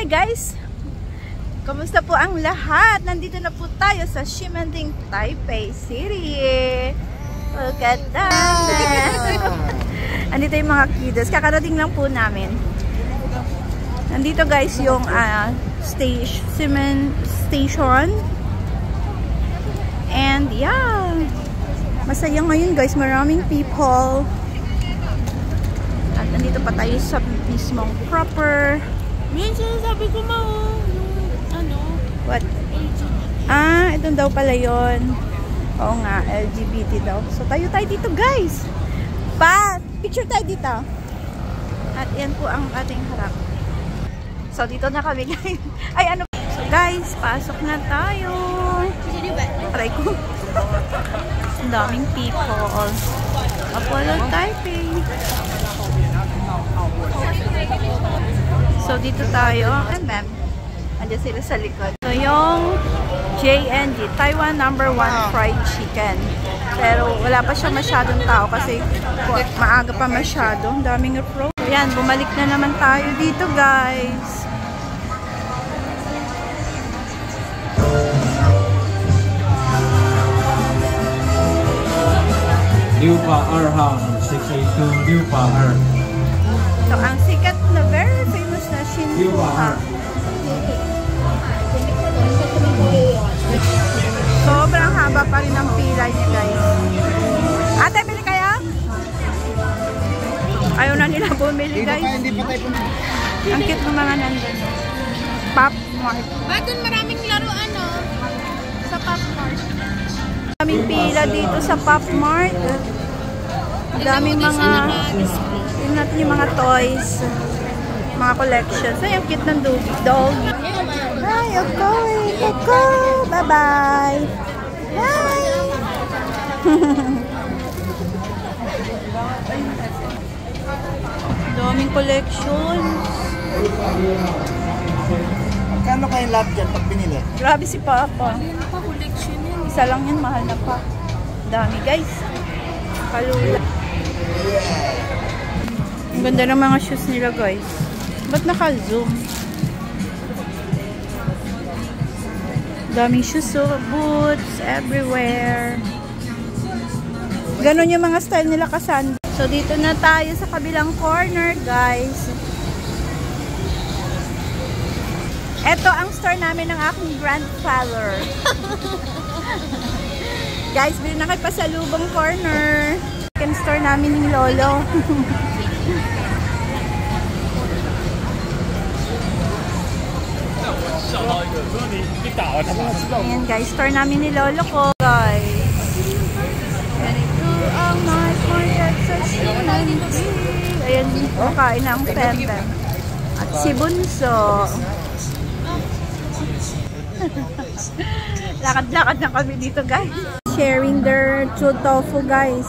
guys! Kamusta po ang lahat? Nandito na po tayo sa Ximanding, Taipei City. Look at that! Andito yung mga kiddos. Kakarating lang po namin. Nandito guys yung Ximen Station. And yeah, masaya ngayon guys. Maraming people. At nandito pa tayo sa mismong proper. Yan sinasabi ko ano? What? Ito daw pala yun. Oo nga, LGBT daw. So tayo dito guys. Picture tayo dito. At yan po ang ating harap. So dito na kami guys. So guys, pasok na tayo. Aray ko. Ang daming people. Apollo Taipei. So dito tayo. Ma'am, andiyan sila sa likod. So yung JNG, Taiwan #1 fried chicken. Pero wala pa siya masyadong tao kasi maaga pa masyado. Ang daming approach. So yan, bumalik na naman tayo dito guys. Liu Pa Arham 682 Liu Pa Ar. So ang sikat na very famous na Xinhuha. Sobrang haba pa rin ang pila niya guys. Ate, bili kayo? Ayaw na nila bumili guys. Ang cute ng mga nandun. Pop Mart. Ba't dun maraming laruan sa Pop Mart? Daming pila dito sa Pop Mart. Daming mga yun natin yung mga toys, mga collections. Ay, ang cute ng dog. Hi, Oko. Bye-bye. Hi. Daming collections. Magkano kayong lahat dyan pag binili? Grabe si Papa. Collection yun. Isa lang yun, mahal na pa. Dami guys. Kalula. Ang ganda ng mga shoes nila guys. Ba't naka-zoom? Daming shoes, boots everywhere. Ganon yung mga style nila kasan. So dito na tayo sa kabilang corner guys. Ito ang store namin ng aking grandfather. Guys, bili na kayo pa sa lubong corner. Second store namin ng lolo. Ayan guys, store namin ni lolo ko guys. Ganito ang my market sa Ximanding. Ayan, kain na ang pembe. At si Bunso. Lakad-lakad na kami dito guys. Sharing their tofu guys.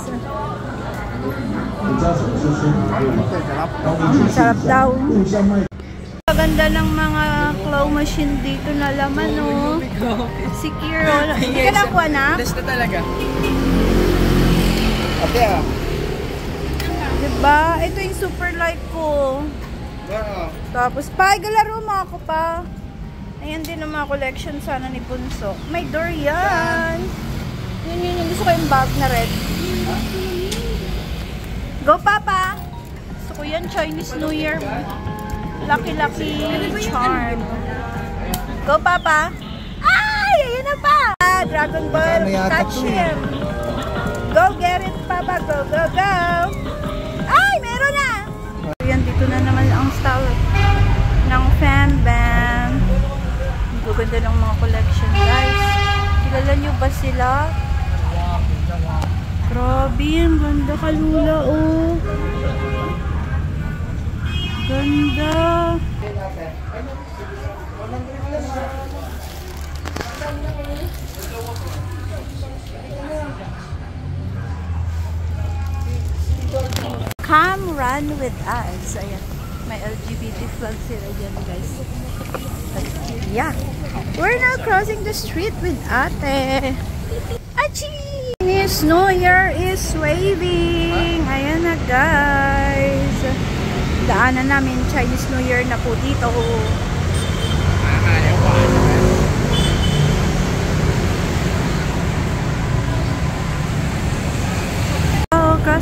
Sarap daw. Ganda ng mga claw machine dito na laman Si Kiro. Hindi ka nakuha na? Test na talaga. Ate Diba? Ito yung super like ko. Tapos galaro mo ako pa. Ayan din ang mga collection sana ni Bunso. May durian. Yun yung gusto ko yung bag na red. Go Papa! Gusto ko yan, Chinese New Year. Lucky charm. Go Papa! Ay! Ayan na pa! Dragon Ball, touch him. Go get it Papa! Go! Ay! Meron na! Ayan, dito na naman ang style ng fan band. Gaganda ng mga collection guys. Kilala nyo ba sila? Grabe, ang ganda kalula Ganda. Come run with us. Ayan. May LGBT flag sila dyan guys. Yeah. We're now crossing the street with Ate. Achi! Chinese New Year is waving. Ayan na guys. Daanan namin Chinese New Year na po dito.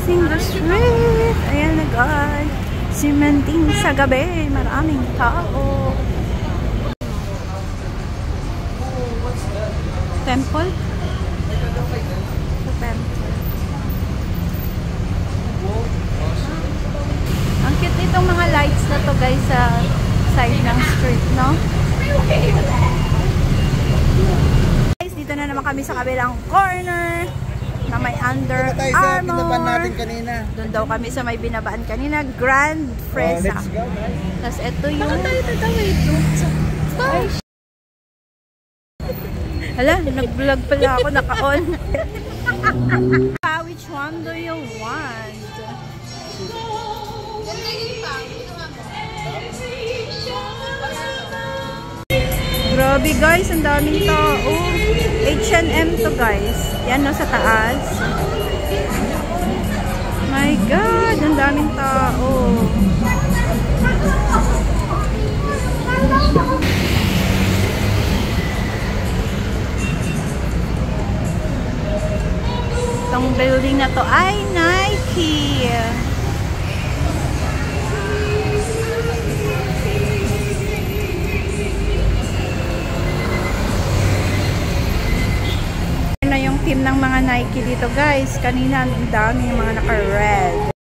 Crossing the street. Ayan na guys. Cementing sa gabi. Maraming tao. Temple? Sa temple. Ang cute nitong mga lights na to guys sa side ng street, no? Guys, dito na naman kami sa kabilang corner na may Under Armour. Binaban natin kanina. Doon daw kami sa may binabaan kanina, Grand Fresa. Let's go, guys. Tapos ito yung... Hala, nag-vlog pala ako, naka-on. Which one do you want? Grabe guys, ang daming tao. H&M to guys. Yan no, sa taas. My God, ang daming tao. Itong building na to ay Nike. Na yung team ng mga Nike dito guys. Kanina ang dami yung mga naka-red.